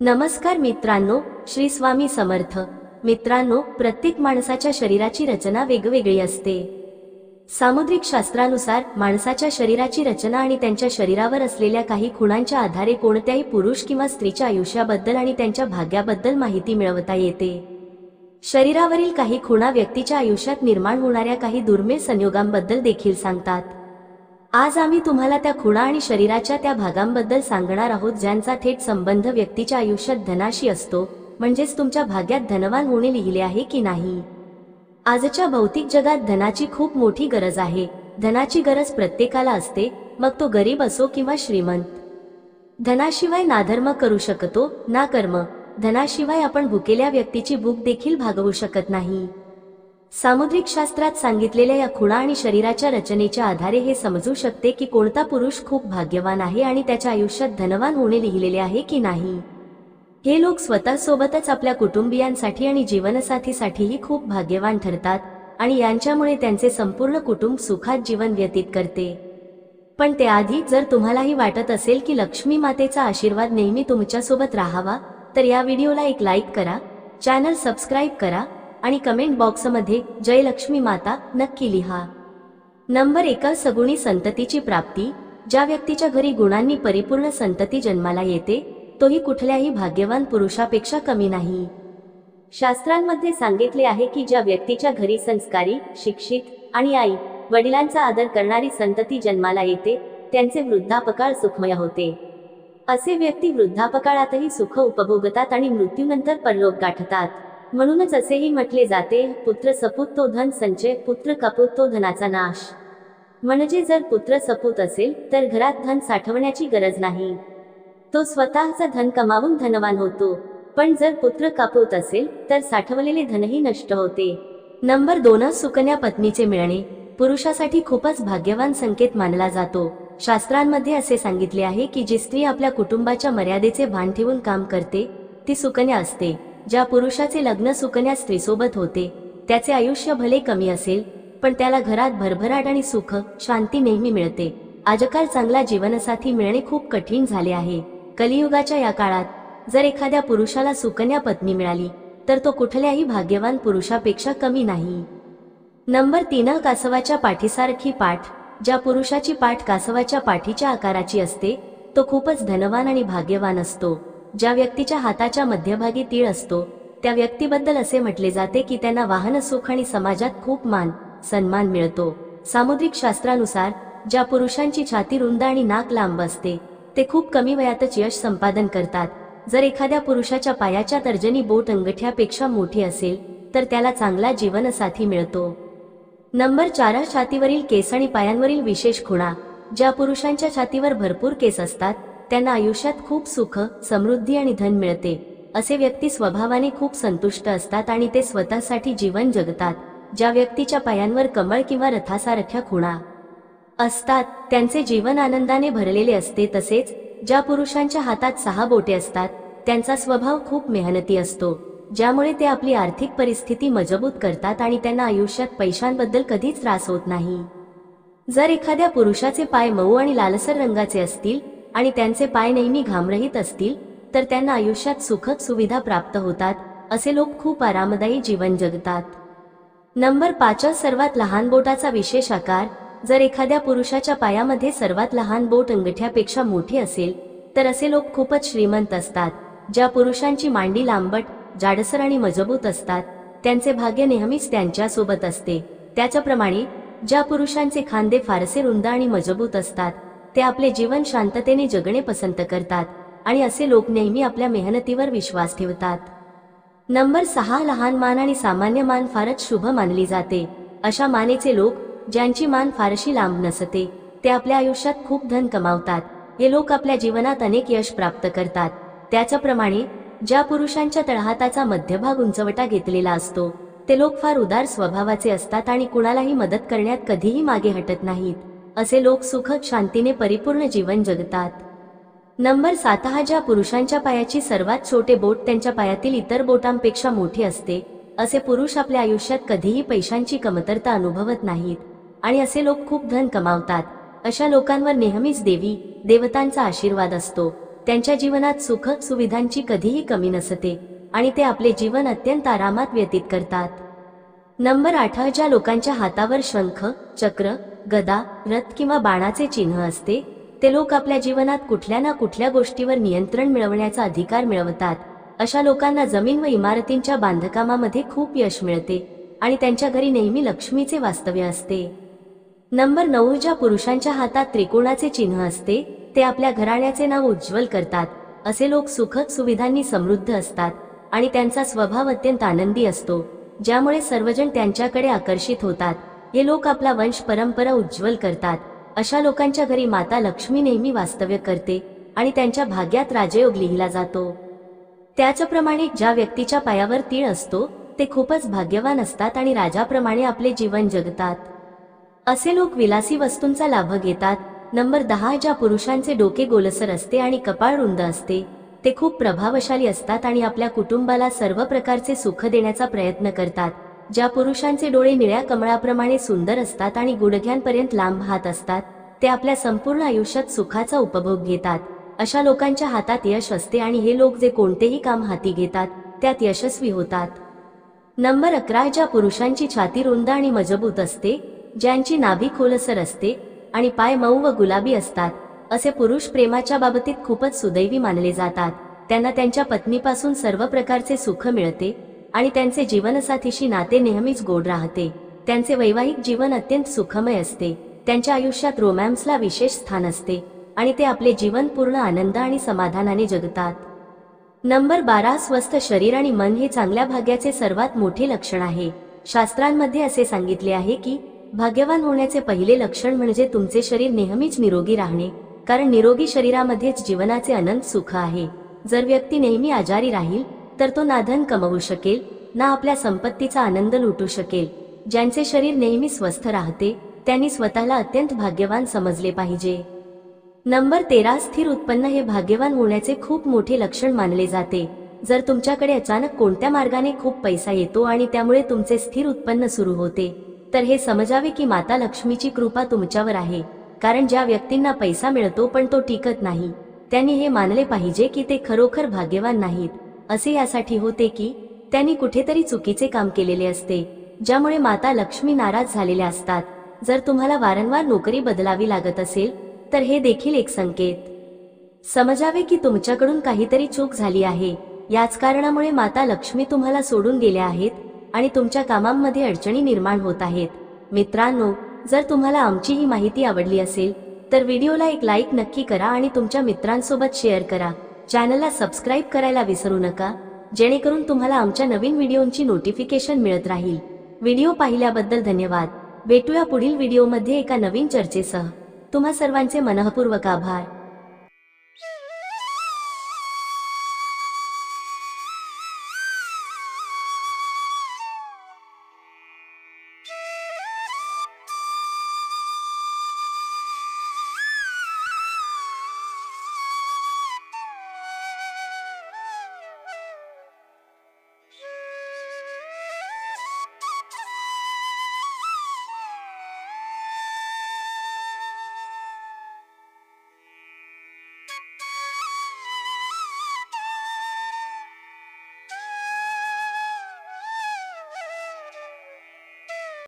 नमस्कार मित्रांनो, श्री स्वामी समर्थ। मित्रांनो, प्रत्येक माणसाच्या शरीराची रचना वेगवेगळी असते। सामुद्रिक शास्त्रानुसार माणसाच्या शरीराची रचना आणि त्यांच्या शरीरावर असलेल्या काही खुणांच्या आधारे कोणत्याही पुरुष किंवा स्त्रीच्या आयुष्याबद्दल आणि त्यांच्या भाग्याबद्दल माहिती मिळवता येते। शरीरावरील काही खुणा व्यक्तीच्या आयुष्यात निर्माण होणाऱ्या काही दुर्मिळ संयोगांबद्दल देखील सांगतात। आज आम्ही तुम्हाला त्या खुणा आणि शरीराच्या त्या भागांबद्दल सांगणार आहोत ज्यांचा थेट संबंध व्यक्तीच्या आयुष्यात धनाशी असतो, म्हणजेच तुमच्या भाग्यात धनवान होणे लिहिले आहे की नाही। आजच्या भौतिक जगात धनाची खूप मोठी गरज आहे। धनाची गरज प्रत्येकाला असते, मग तो गरीब असो किंवा श्रीमंत। धनाशिवाय ना धर्म करू शकतो ना कर्म। धनाशिवाय आपण भुकेल्या व्यक्तीची भूक देखील भागवू शकत नाही। सामुद्रिक शास्त्रात सांगितलेल्या या खुणा आणि शरीराच्या रचनेच्या आधारे हे समजू शकते की कोणता पुरुष खूप भाग्यवान आहे आणि त्याच्या आयुष्यात धनवान होणे लिहिलेले आहे की नाही। हे लोक स्वतःसोबतच आपल्या कुटुंबियांसाठी आणि जीवनसाथीसाठीही खूप भाग्यवान ठरतात आणि यांच्यामुळे त्यांचे संपूर्ण कुटुंब सुखात जीवन व्यतीत करते। पण त्याआधी जर तुम्हालाही वाटत असेल की लक्ष्मी मातेचा आशीर्वाद नेहमी तुमच्यासोबत राहावा, तर या व्हिडिओला एक लाईक करा, चॅनल सबस्क्राईब करा आणि कमेंट बॉक्समध्ये जय लक्ष्मी माता नक्की लिहा। नंबर 1, सगुणी संततीची प्राप्ती। ज्या व्यक्तीच्या घरी गुणांनी परिपूर्ण संतती जन्माला येते, तोही कुठल्याही भाग्यवान पुरुषापेक्षा कमी नाही। शास्त्रांमध्ये सांगितले आहे की ज्या व्यक्तीच्या घरी संस्कारी, शिक्षित आणि आई वडिलांचा आदर करणारी संतती जन्माला येते, त्यांचे वृद्धापकाळ सुखमय होते। असे व्यक्ती वृद्धापकाळातही सुख उपभोगतात आणि मृत्यूनंतर परलोक गाठतात। म्हणूनच असेही म्हटले जाते, पुत्र सपूत तो धन संचय, पुत्र कपूत तो धनाचा नाश। म्हणजे जर पुत्र सपूत असेल तर घरात धन साठवण्याची गरज नाही, तो स्वतःचं धन कमावून धनवान होतो। पण जर पुत्र कपूत असेल तर साठवलेले धनही नष्ट होते। नंबर 2, सुकन्या पत्नीचे मिळणे। पुरुषासाठी खूपच भाग्यवान संकेत मानला जातो। शास्त्रांमध्ये असे सांगितले आहे की जी स्त्री आपल्या कुटुंबाच्या मर्यादेचे भान ठेवून काम करते ती सुकन्या असते। ज्या पुरुषाचे लग्न सुकन्या स्त्रीसोबत होते, त्याचे आयुष्य भले कमी असेल, पण त्याला घरात भरभराट आणि सुख शांती नेहमी मिळते। आजकाल चांगला जीवनसाथी मिळणे खूप कठीण झाले आहे। कलियुगाच्या या काळात जर एखाद्या पुरुषाला सुकन्या पत्नी मिळाली तर तो कुठल्याही भाग्यवान पुरुषापेक्षा कमी नाही। नंबर 3, कासवाच्या पाठीसारखी पाठ। ज्या पुरुषाची पाठ कासवाच्या पाठीच्या आकाराची असते, तो खूपच धनवान आणि भाग्यवान असतो। ज्या व्यक्तीच्या हाताच्या मध्यभागी तीळ असतो, त्या व्यक्तीबद्दल असे म्हटले जाते की त्यांना वाहन सुख आणि समाजात खूप मान सन्मान मिळतो। सामुद्रिक शास्त्रानुसार ज्या पुरुषांची छाती रुंद आणि नाक लांब असते, ते खूप कमी वयातच यश संपादन करतात। जर एखाद्या पुरुषाच्या पायाच्या तर्जनी बोट अंगठ्यापेक्षा मोठी असेल तर त्याला चांगला जीवनसाथी मिळतो। नंबर 4, छातीवरील केस आणि पायांवरील विशेष खुणा। ज्या पुरुषांच्या छातीवर भरपूर केस असतात, त्यांना आयुष्यात खूप सुख, समृद्धी आणि धन मिळते। असे व्यक्ती स्वभावाने खूप संतुष्ट असतात आणि ते स्वतःसाठी जीवन जगतात। ज्या व्यक्तीच्या पायांवर कमळ किंवा रथासारख्या खुणा असतात, त्यांचे जीवन आनंदाने भरलेले असते। तसेच ज्या पुरुषांच्या हातात 6 बोटे असतात, त्यांचा स्वभाव खूप मेहनती असतो, ज्यामुळे ते आपली आर्थिक परिस्थिती मजबूत करतात आणि त्यांना आयुष्यात पैशांबद्दल कधीच त्रास होत नाही। जर एखाद्या पुरुषाचे पाय मऊ आणि लालसर रंगाचे असतील आणि त्यांचे पाय नेहमी घामरहित असतील, तर त्यांना आयुष्यात सुखद सुविधा प्राप्त होतात। असे लोक खूप आरामदायी जीवन जगतात। नंबर 5, सर्वात लहान बोटाचा विशेष आकार। जर एखाद्या पुरुषाच्या पायामध्ये सर्वात लहान बोट अंगठ्यापेक्षा मोठी असेल, तर असे लोक खूपच श्रीमंत असतात। ज्या पुरुषांची मांडी लांबट, जाडसर आणि मजबूत असतात, त्यांचे भाग्य नेहमीच त्यांच्यासोबत असते। त्याच्याप्रमाणे ज्या पुरुषांचे खांदे फारसे रुंद आणि मजबूत असतात, ते आपले जीवन शांततेने जगणे पसंत करतात आणि असे लोक नेहमी आपल्या मेहनतीवर विश्वास ठेवतात। नंबर 6, लहान मान आणि सामान्य मान फारच शुभ मानली जाते। अशा मानेचे लोक, ज्यांची मान फारशी लांब नसते, ते आपल्या आयुष्यात खूप धन कमावतात। हे लोक आपल्या जीवनात अनेक यश प्राप्त करतात। त्याच्याप्रमाणे ज्या पुरुषांच्या तळहाताचा मध्यभाग उंचवटा घेतलेला असतो, ते लोक फार उदार स्वभावाचे असतात आणि कुणालाही मदत करण्यात कधीही मागे हटत नाहीत। असे लोक सुखद शांतीने परिपूर्ण जीवन जगतात। नंबर 7, ज्या पुरुषांच्या पायाची सर्वात छोटे बोट त्यांच्या पायातील इतर बोटांपेक्षा मोठे असते, असे पुरुष आपल्या आयुष्यात कधीही पैशांची कमतरता अनुभवत नाहीत आणि असे लोक खूप धन कमावतात। अशा लोकांवर नेहमीच देवी देवतांचा आशीर्वाद असतो। त्यांच्या जीवनात सुख सुविधांची कधीही कमी नसते आणि ते आपले जीवन अत्यंत आरामात व्यतीत करतात. नंबर 8, ज्या लोकांच्या हातावर शंख, चक्र, गदा, रथ किंवा बाणाचे चिन्ह असते ते लोक आपल्या जीवनात कुठल्या ना कुठल्या गोष्टीवर नियंत्रण मिळवण्याचा अधिकार मिळवतात. अशा लोकांना जमीन व इमारतींच्या बांधकामामध्ये खूप यश मिळते आणि त्यांच्या घरी नेहमी लक्ष्मीचे वास्तव्य असते. नंबर 9, ज्या पुरुषांच्या हातात त्रिकोणाचे चिन्ह असते ते आपल्या घराण्याचे नाव उज्ज्वल करतात. असे लोक सुख सुविधांनी समृद्ध असतात आणि त्यांचा स्वभाव अत्यंत आनंदी असतो, ज्यामुळे सर्वजण त्यांच्याकडे आकर्षित होतात. हे लोक आपला वंश परंपरा उज्ज्वल करतात. अशा लोकांच्या घरी माता लक्ष्मी नेहमी वास्तव्य करते आणि त्यांच्या भाग्यात राजयोग लिहिला जातो. त्याचप्रमाणे ज्या व्यक्तीच्या पायावर तीळ असतो ते खूपच भाग्यवान असतात आणि राजाप्रमाणे आपले जीवन जगतात. असे लोक विलासी वस्तूंचा लाभ घेतात. नंबर 10, ज्या पुरुषांचे डोके गोलसर असते आणि कपाळ रुंद असते ते खूप प्रभावशाली असतात आणि आपल्या कुटुंबाला सर्व प्रकारचे सुख देण्याचा प्रयत्न करतात. ज्या पुरुषांचे डोळे निळ्या कमळाप्रमाणे सुंदर असतात आणि गुडघ्यांपर्यंत लांब हात असतात ते आपल्या संपूर्ण आयुष्यात सुखाचा उपभोग घेतात. अशा लोकांच्या हातात यश असते आणि हे लोक जे कोणतेही काम हाती घेतात त्यात यशस्वी होतात. नंबर 11, ज्या पुरुषांची छाती रुंद आणि मजबूत असते, ज्यांची नाभी खोलसर असते आणि पाय मऊ व गुलाबी असतात, असे पुरुष प्रेमाच्या बाबतीत खूपच सुदैवी मानले जातात. त्यांना त्यांच्या पत्नीपासून सर्व प्रकारचे सुख मिळते आणि त्यांचे जीवनसाथीशी नाते नेहमीच गोड राहते. त्यांचे वैवाहिक जीवन अत्यंत सुखमय असते. त्यांच्या आयुष्यात रोमॅन्सला विशेष स्थान असते आणि ते आपले जीवन पूर्ण आनंद आणि समाधानाने जगतात. नंबर 12, स्वस्थ शरीर आणि मन हे चांगल्या भाग्याचे सर्वात मोठे लक्षण आहे. शास्त्रांमध्ये असे सांगितले आहे की भाग्यवान होण्याचे पहिले लक्षण म्हणजे तुमचे शरीर नेहमीच निरोगी राहणे, कारण निरोगी शरीरामध्येच जीवनाचे अनंत सुख आहे. जर व्यक्ती नेहमी आजारी राहील तर तो ना धन कमवू शकेल ना आपल्या संपत्तीचा आनंद लुटू शकेल. ज्यांचे शरीर नेहमी स्वस्थ राहते त्यांनी स्वतःला अत्यंत भाग्यवान समजले पाहिजे. नंबर 13, स्थिर उत्पन्न हे भाग्यवान होण्याचे खूप मोठे लक्षण मानले जाते. जर तुमच्याकडे अचानक कोणत्या मार्गाने खूप पैसा येतो आणि त्यामुळे तुमचे स्थिर उत्पन्न सुरू होते तर हे समजावे की माता लक्ष्मीची कृपा तुमच्यावर आहे. कारण ज्या व्यक्तींना पैसा मिळतो पण तो टिकत नाही त्यांनी हे मानले पाहिजे की ते खरोखर भाग्यवान नाहीत. असे यासाठी होते की त्यांनी कुठेतरी चुकीचे काम केलेले असते, ज्यामुळे माता लक्ष्मी नाराज झालेल्या असतात. जर तुम्हाला वारंवार नोकरी बदलावी लागत असेल तर हे देखील एक संकेत समजावे की तुमच्याकडून काहीतरी चूक झाली आहे. याच कारणामुळे माता लक्ष्मी तुम्हाला सोडून गेल्या आहेत आणि तुमच्या कामांमध्ये अडचणी निर्माण होत आहेत. मित्रांनो, जर तुम्हाला आमची ही माहिती आवडली असेल तर व्हिडिओला एक लाईक नक्की करा आणि तुमच्या मित्रांसोबत शेअर करा. चॅनलला सबस्क्राईब करायला विसरू नका, जेणेकरून तुम्हाला आमच्या नवीन व्हिडिओंची नोटिफिकेशन मिळत राहील. व्हिडिओ पाहिल्याबद्दल धन्यवाद. भेटूया पुढील व्हिडिओमध्ये एका नवीन चर्चेसह. तुम्हा सर्वांचे मनःपूर्वक आभार.